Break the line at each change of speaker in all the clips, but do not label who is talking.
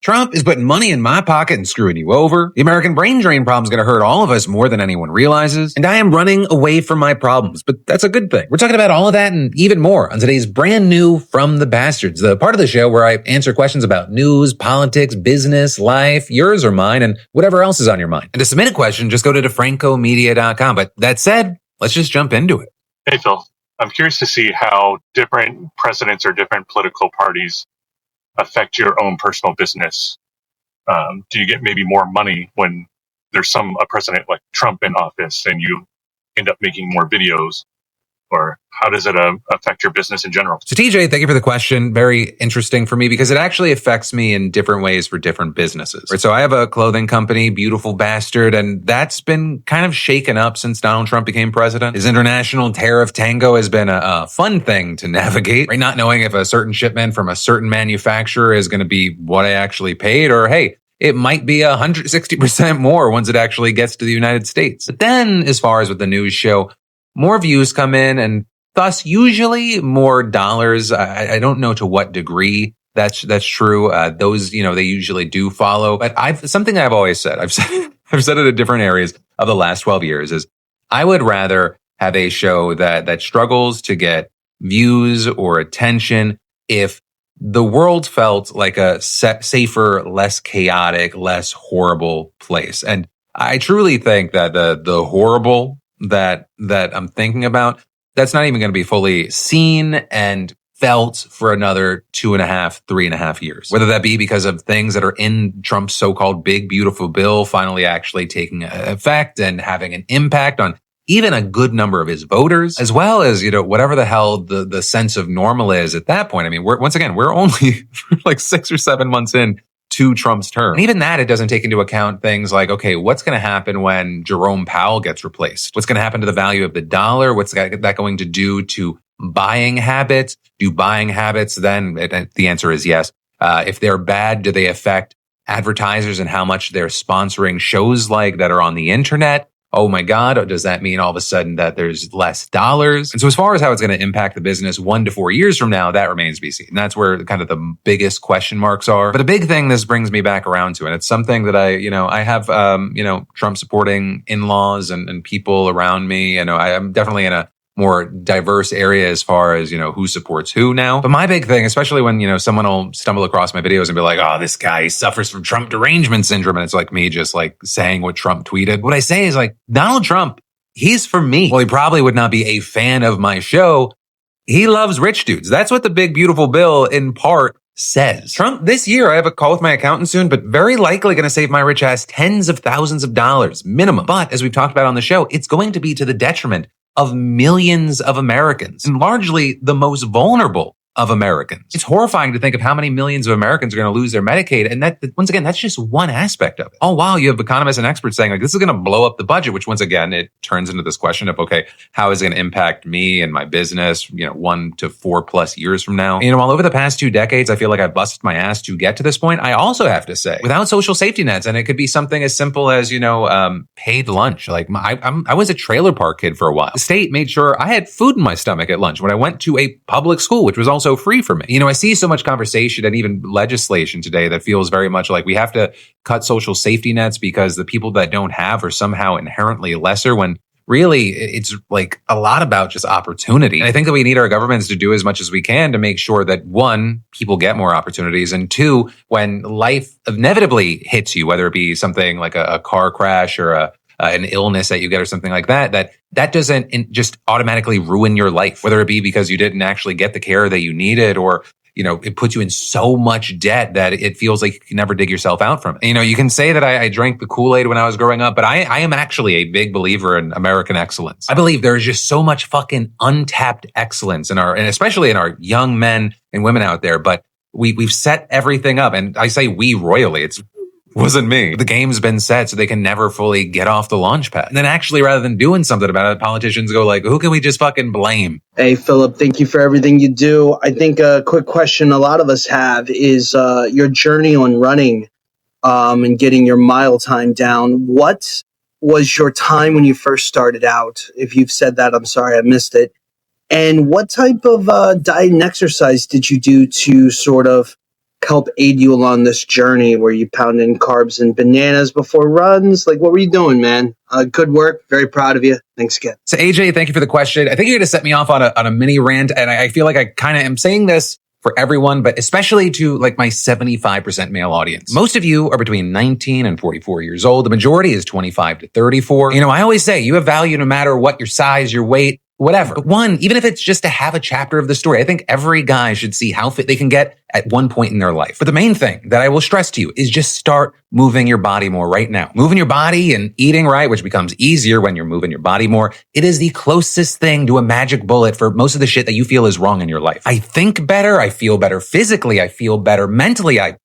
Trump is putting money in my pocket and screwing you over. The American brain drain problem is going to hurt all of us more than anyone realizes. And I am running away from my problems, but that's a good thing. We're talking about all of that and even more on today's brand new From the Bastards, the part of the show where I answer questions about news, politics, business, life, yours or mine, and whatever else is on your mind. And to submit a question, just go to DeFrancomedia.com. But that said, let's just jump into it.
Hey, Phil. I'm curious to see how different presidents or different political parties affect your own personal business. Do you get maybe more money when there's a president like Trump in office and you end up making more videos? Or how does it affect your business in general?
So TJ, thank you for the question. Very interesting for me because it actually affects me in different ways for different businesses. Right, so I have a clothing company, Beautiful Bastard, and that's been kind of shaken up since Donald Trump became president. His international tariff tango has been a fun thing to navigate, right? Not knowing if a certain shipment from a certain manufacturer is going to be what I actually paid, or hey, it might be 160% more once it actually gets to the United States. But then, as far as with the news show, more views come in and thus usually more dollars. I don't know to what degree that's true. Those, they usually do follow, but something I've always said, I've said it in different areas of the last 12 years is I would rather have a show that struggles to get views or attention if the world felt like a safer, less chaotic, less horrible place. And I truly think that the horrible that I'm thinking about, that's not even going to be fully seen and felt for another 2.5, 3.5 years. Whether that be because of things that are in Trump's so-called big, beautiful bill finally actually taking effect and having an impact on even a good number of his voters, as well as, whatever the hell the sense of normal is at that point. I mean, we're only like 6 or 7 months in to Trump's term. And even that, it doesn't take into account things like, okay, what's going to happen when Jerome Powell gets replaced? What's going to happen to the value of the dollar? What's that going to do to buying habits? Do buying habits then, the answer is yes. If they're bad, do they affect advertisers and how much they're sponsoring shows like that are on the internet? Oh my God, does that mean all of a sudden that there's less dollars? And so as far as how it's going to impact the business 1 to 4 years from now, that remains to be seen. And that's where kind of the biggest question marks are. But a big thing this brings me back around to, and it's something that I have, Trump supporting in-laws and people around me. I'm definitely in a more diverse area as far as, who supports who now. But my big thing, especially when, someone will stumble across my videos and be like, oh, this guy suffers from Trump derangement syndrome. And it's like me just like saying what Trump tweeted. What I say is like, Donald Trump, he's for me. Well, he probably would not be a fan of my show. He loves rich dudes. That's what the big, beautiful bill in part says. Trump, this year, I have a call with my accountant soon, but very likely going to save my rich ass tens of thousands of dollars minimum. But as we've talked about on the show, it's going to be to the detriment of millions of Americans, and largely the most vulnerable of Americans. It's horrifying to think of how many millions of Americans are going to lose their Medicaid. And that, once again, that's just one aspect of it. All while you have economists and experts saying like, this is going to blow up the budget, which once again, it turns into this question of, okay, how is it going to impact me and my business, 1 to 4+ years from now? While over the past 2 decades, I feel like I've busted my ass to get to this point. I also have to say, without social safety nets, and it could be something as simple as, paid lunch. Like I was a trailer park kid for a while. The state made sure I had food in my stomach at lunch when I went to a public school, which was also free for me. I see so much conversation and even legislation today that feels very much like we have to cut social safety nets because the people that don't have are somehow inherently lesser, when really it's like a lot about just opportunity. And I think that we need our governments to do as much as we can to make sure that 1, people get more opportunities, and 2, when life inevitably hits you, whether it be something like a car crash or an illness that you get or something like that doesn't just automatically ruin your life, whether it be because you didn't actually get the care that you needed, or, it puts you in so much debt that it feels like you can never dig yourself out from it. You can say that I drank the Kool-Aid when I was growing up, but I am actually a big believer in American excellence. I believe there is just so much fucking untapped excellence and especially in our young men and women out there, but we've set everything up. And I say we royally, wasn't me. The game's been set so they can never fully get off the launch pad. And then actually, rather than doing something about it, politicians go like, who can we just fucking blame?
Hey, Philip, thank you for everything you do. I think a quick question a lot of us have is your journey on running and getting your mile time down. What was your time when you first started out? If you've said that, I'm sorry, I missed it. And what type of diet and exercise did you do to sort of help aid you along this journey? Were you pounding carbs and bananas before runs? Like, what were you doing, man? Good work. Very proud of you. Thanks again.
So AJ, thank you for the question. I think you're going to set me off on a mini rant. And I feel like I kind of am saying this for everyone, but especially to like my 75% male audience. Most of you are between 19 and 44 years old. The majority is 25 to 34. You know, I always say you have value no matter what your size, your weight, whatever. But one, even if it's just to have a chapter of the story, I think every guy should see how fit they can get at one point in their life. But the main thing that I will stress to you is just start moving your body more right now. Moving your body and eating right, which becomes easier when you're moving your body more. It is the closest thing to a magic bullet for most of the shit that you feel is wrong in your life. I think better. I feel better physically. I feel better mentally. I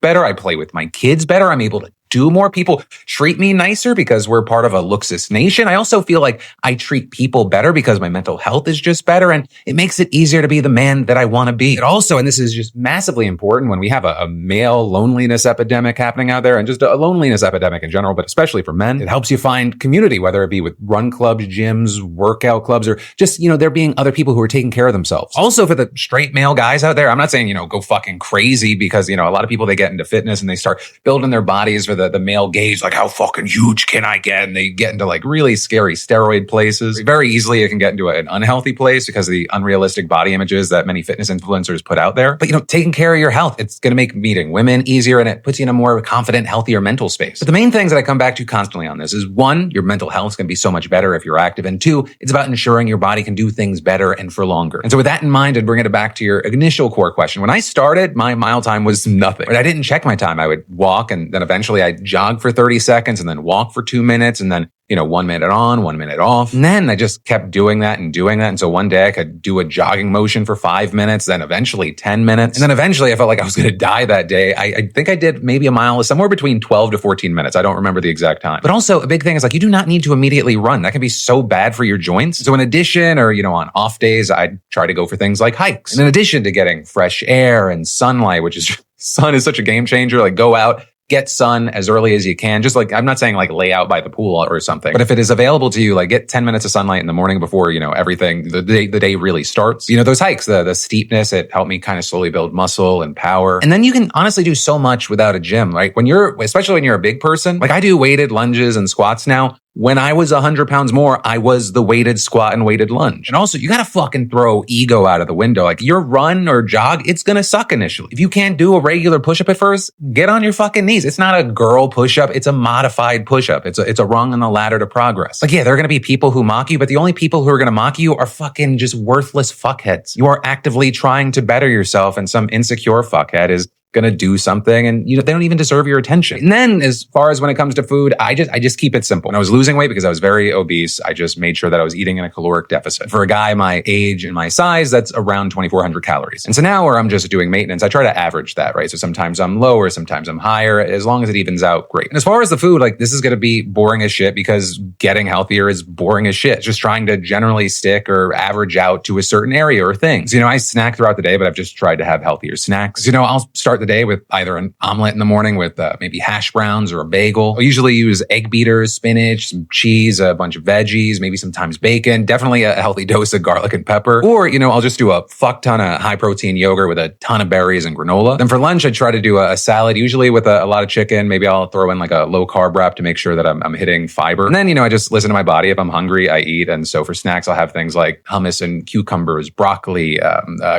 play with my kids better. I'm able to do more. People treat me nicer because we're part of a Luxus nation. I also feel like I treat people better because my mental health is just better, and it makes it easier to be the man that I want to be. It also, and this is just massively important when we have a male loneliness epidemic happening out there, and just a loneliness epidemic in general, but especially for men, it helps you find community, whether it be with run clubs, gyms, workout clubs, or just, you know, there being other people who are taking care of themselves. Also for the straight male guys out there, I'm not saying, you know, go fucking crazy because, you know, a lot of people, they get into fitness and they start building their bodies for the male gaze, like how fucking huge can I get? And they get into like really scary steroid places. Very easily it can get into an unhealthy place because of the unrealistic body images that many fitness influencers put out there. But, you know, taking care of your health, it's going to make meeting women easier, and it puts you in a more confident, healthier mental space. But the main things that I come back to constantly on this is, one, your mental health is going to be so much better if you're active. And two, it's about ensuring your body can do things better and for longer. And so with that in mind, and bringing it back to your initial core question, when I started, my mile time was nothing. But I didn't check my time. I would walk, and then eventually I'd jog for 30 seconds and then walk for 2 minutes, and then, you know, 1 minute on, 1 minute off. And then I just kept doing that. And so one day I could do a jogging motion for 5 minutes, then eventually 10 minutes. And then eventually I felt like I was going to die that day. I think I did maybe a mile, somewhere between 12 to 14 minutes. I don't remember the exact time. But also a big thing is like, you do not need to immediately run. That can be so bad for your joints. So in addition, or, you know, on off days, I'd try to go for things like hikes. And in addition to getting fresh air and sunlight, which is, sun is such a game changer, like go out, get sun as early as you can. Just like, I'm not saying like lay out by the pool or something, but if it is available to you, like get 10 minutes of sunlight in the morning before, you know, everything, the day really starts. You know, those hikes, the steepness, it helped me kind of slowly build muscle and power. And then you can honestly do so much without a gym, right? Especially when you're a big person, like I do weighted lunges and squats now. When I was 100 pounds more, I was the weighted squat and weighted lunge. And also, you gotta fucking throw ego out of the window. Like your run or jog, it's gonna suck initially. If you can't do a regular push-up at first, get on your fucking knees. It's not a girl push-up, it's a modified push-up. It's a rung on the ladder to progress. Like, yeah, there are gonna be people who mock you, but the only people who are gonna mock you are fucking just worthless fuckheads. You are actively trying to better yourself, and some insecure fuckhead is gonna do something, and they don't even deserve your attention. And then as far as when it comes to food, I just keep it simple. When I was losing weight because I was very obese, I just made sure that I was eating in a caloric deficit. For a guy my age and my size, that's around 2,400 calories. And so now where I'm just doing maintenance, I try to average that, right? So sometimes I'm lower, sometimes I'm higher. As long as it evens out, great. And as far as the food, like this is gonna be boring as shit because getting healthier is boring as shit. It's just trying to generally stick or average out to a certain area or things. I snack throughout the day, but I've just tried to have healthier snacks. I'll start the day with either an omelet in the morning with maybe hash browns or a bagel. I'll usually use egg beaters, spinach, some cheese, a bunch of veggies, maybe sometimes bacon, definitely a healthy dose of garlic and pepper. Or, I'll just do a fuck ton of high protein yogurt with a ton of berries and granola. Then for lunch, I try to do a salad, usually with a lot of chicken. Maybe I'll throw in like a low carb wrap to make sure that I'm hitting fiber. And then, I just listen to my body. If I'm hungry, I eat. And so for snacks, I'll have things like hummus and cucumbers, broccoli,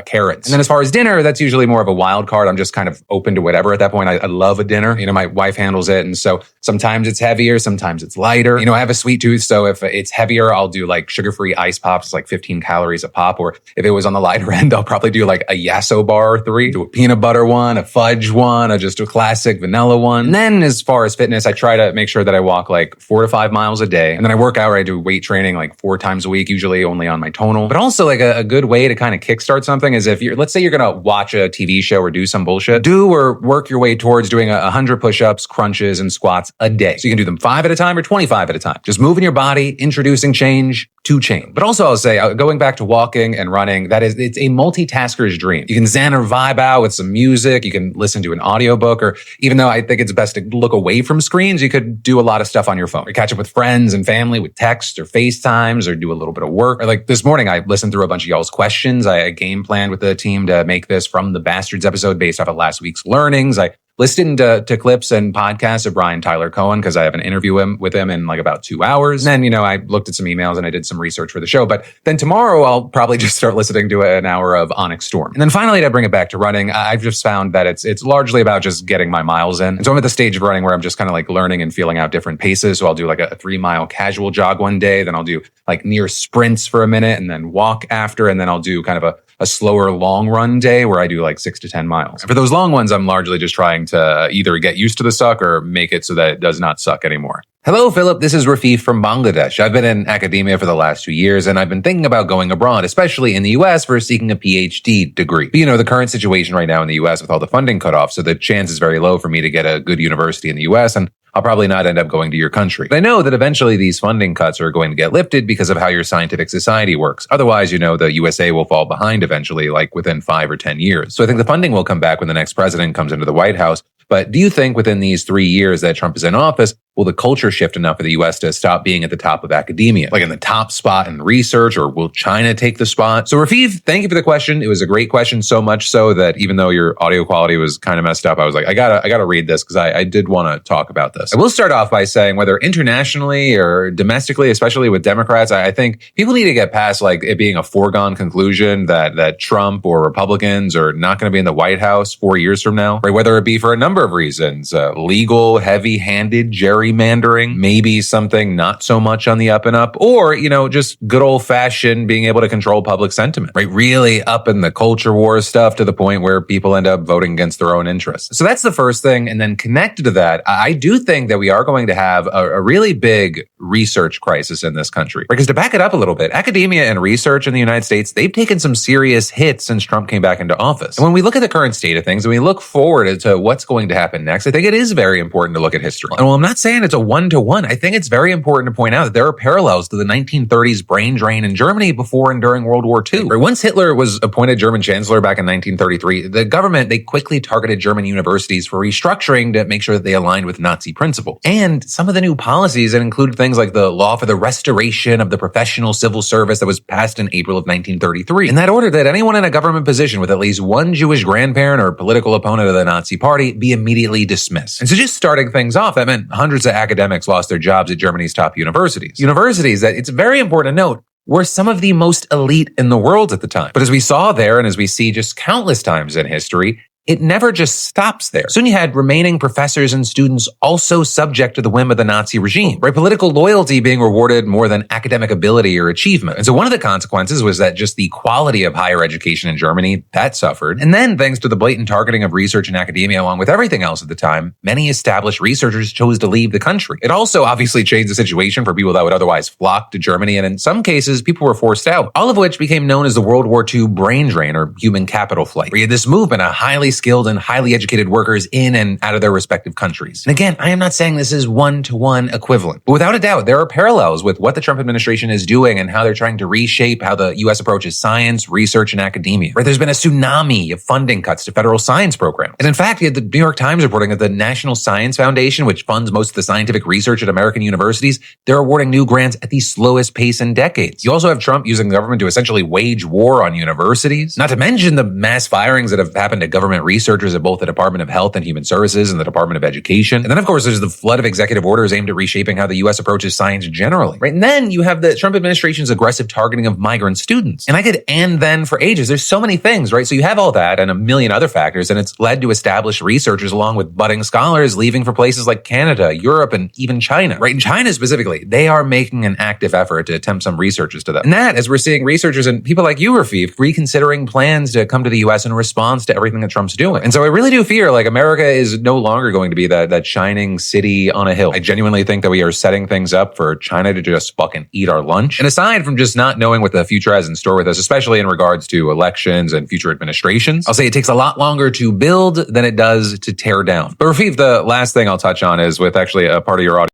carrots. And then as far as dinner, that's usually more of a wild card. I'm just kind of open to whatever at that point. I love a dinner. My wife handles it. And so sometimes it's heavier, sometimes it's lighter. I have a sweet tooth. So if it's heavier, I'll do like sugar-free ice pops, like 15 calories a pop. Or if it was on the lighter end, I'll probably do like a Yasso bar or 3, do a peanut butter one, a fudge one, or just a classic vanilla one. And then as far as fitness, I try to make sure that I walk like 4 to 5 miles a day. And then I work out, or I do weight training like 4 times a week, usually only on my tonal. But also like a good way to kind of kickstart something is if let's say you're going to watch a TV show or do some bullshit, do or work your way towards doing 100 push-ups, crunches, and squats a day. So you can do them 5 at a time or 25 at a time. Just moving your body, introducing change, 2 chain. But also I'll say, going back to walking and running, it's a multitasker's dream. You can zen or vibe out with some music. You can listen to an audiobook, or even though I think it's best to look away from screens, you could do a lot of stuff on your phone. Or catch up with friends and family with text or FaceTimes, or do a little bit of work. Or like this morning, I listened through a bunch of y'all's questions. I game planned with the team to make this From the Bastards episode based off of last week's learnings. I listened to clips and podcasts of Brian Tyler Cohen because I have an interview with him in like about 2 hours. And then, I looked at some emails and I did some research for the show. But then tomorrow I'll probably just start listening to an hour of Onyx Storm. And then finally, to bring it back to running, I've just found that it's largely about just getting my miles in. And so I'm at the stage of running where I'm just kind of like learning and feeling out different paces. So I'll do like a 3-mile casual jog one day. Then I'll do like near sprints for a minute and then walk after. And then I'll do kind of a slower long run day where I do like 6 to 10 miles. And for those long ones, I'm largely just trying to either get used to the suck or make it so that it does not suck anymore. Hello, Philip. This is Rafif from Bangladesh. I've been in academia for the last 2 years, and I've been thinking about going abroad, especially in the U.S. for seeking a PhD degree. But the current situation right now in the U.S. with all the funding cut off, so the chance is very low for me to get a good university in the U.S., and I'll probably not end up going to your country. But I know that eventually these funding cuts are going to get lifted because of how your scientific society works. Otherwise, the USA will fall behind eventually, like within 5 or 10 years. So I think the funding will come back when the next president comes into the White House. But do you think within these 3 years that Trump is in office, will the culture shift enough for the U.S. to stop being at the top of academia, like in the top spot in research, or will China take the spot? So Rafif, thank you for the question. It was a great question, so much so that even though your audio quality was kind of messed up, I was like, I gotta read this because I did want to talk about this. I will start off by saying whether internationally or domestically, especially with Democrats, I think people need to get past like it being a foregone conclusion that Trump or Republicans are not going to be in the White House 4 years from now, right? Whether it be for a number of reasons, legal, heavy-handed gerrymandering, maybe something not so much on the up and up, or, just good old-fashioned being able to control public sentiment, right? Really up in the culture war stuff to the point where people end up voting against their own interests. So that's the first thing. And then connected to that, I do think that we are going to have a really big research crisis in this country. Because to back it up a little bit, academia and research in the United States, they've taken some serious hits since Trump came back into office. And when we look at the current state of things and we look forward to what's going to happen next, I think it is very important to look at history. And while I'm not saying it's a one-to-one, I think it's very important to point out that there are parallels to the 1930s brain drain in Germany before and during World War II. Once Hitler was appointed German chancellor back in 1933, the government, they quickly targeted German universities for restructuring to make sure that they aligned with Nazi principles. And some of the new policies that included things like the law for the restoration of the professional civil service that was passed in April of 1933. And that ordered that anyone in a government position with at least one Jewish grandparent or political opponent of the Nazi party be immediately dismissed. And so just starting things off, that meant hundreds of academics lost their jobs at Germany's top universities. Universities that, it's very important to note, were some of the most elite in the world at the time. But as we saw there, and as we see just countless times in history, it never just stops there. Soon you had remaining professors and students also subject to the whim of the Nazi regime, right? Political loyalty being rewarded more than academic ability or achievement. And so one of the consequences was that just the quality of higher education in Germany, that suffered. And then thanks to the blatant targeting of research and academia along with everything else at the time, many established researchers chose to leave the country. It also obviously changed the situation for people that would otherwise flock to Germany. And in some cases, people were forced out, all of which became known as the World War II brain drain or human capital flight, where you had this movement of highly skilled and highly educated workers in and out of their respective countries. And again, I am not saying this is one-to-one equivalent, but without a doubt, there are parallels with what the Trump administration is doing and how they're trying to reshape how the U.S. approaches science, research, and academia. Right? There's been a tsunami of funding cuts to federal science programs. And in fact, you had the New York Times reporting that the National Science Foundation, which funds most of the scientific research at American universities, they're awarding new grants at the slowest pace in decades. You also have Trump using the government to essentially wage war on universities, not to mention the mass firings that have happened to government researchers at both the Department of Health and Human Services and the Department of Education. And then, of course, there's the flood of executive orders aimed at reshaping how the U.S. approaches science generally. Right? And then you have the Trump administration's aggressive targeting of migrant students. And I could and then for ages. There's so many things, right? So you have all that and a million other factors, and it's led to established researchers along with budding scholars leaving for places like Canada, Europe, and even China. Right? In China specifically, they are making an active effort to attempt some researches to them. And that, as we're seeing researchers and people like you, Rafif, reconsidering plans to come to the U.S. in response to everything that Trump's doing. And so I really do fear like America is no longer going to be that shining city on a hill. I genuinely think that we are setting things up for China to just fucking eat our lunch. And aside from just not knowing what the future has in store with us, especially in regards to elections and future administrations, I'll say it takes a lot longer to build than it does to tear down. But Rafif, the last thing I'll touch on is with actually a part of your audience